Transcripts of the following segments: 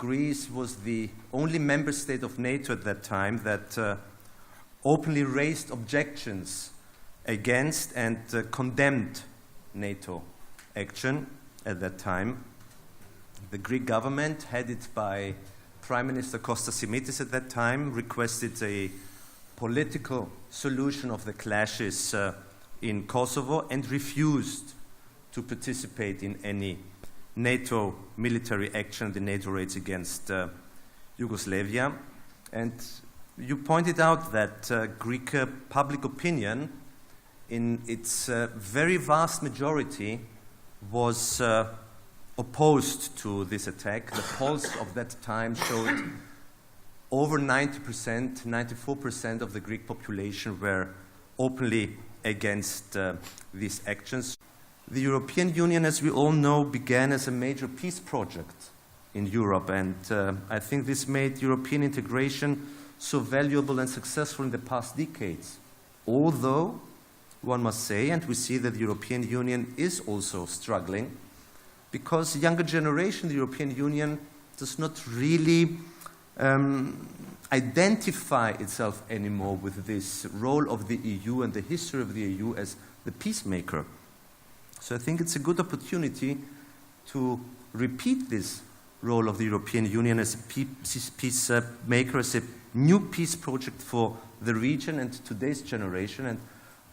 Greece was the only member state of NATO at that time that openly raised objections against and condemned NATO action at that time. The Greek government, headed by Prime Minister Kostas Simitis at that time, requested a political solution of the clashes in Kosovo and refused to participate in any NATO military action, the NATO raids against Yugoslavia. And you pointed out that Greek public opinion, in its very vast majority, was opposed to this attack. The polls of that time showed over 90%, 94% of the Greek population were openly against these actions. The European Union, as we all know, began as a major peace project in Europe, and I think this made European integration so valuable and successful in the past decades. Although, one must say, and we see that the European Union is also struggling, because the younger generation, the European Union does not really identify itself anymore with this role of the EU and the history of the EU as the peacemaker. So I think it's a good opportunity to repeat this role of the European Union as a peacemaker, as a new peace project for the region and today's generation. And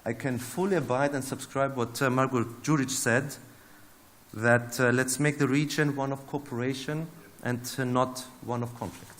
I can fully abide and subscribe what Margot Đurić said, that let's make the region one of cooperation and not one of conflict.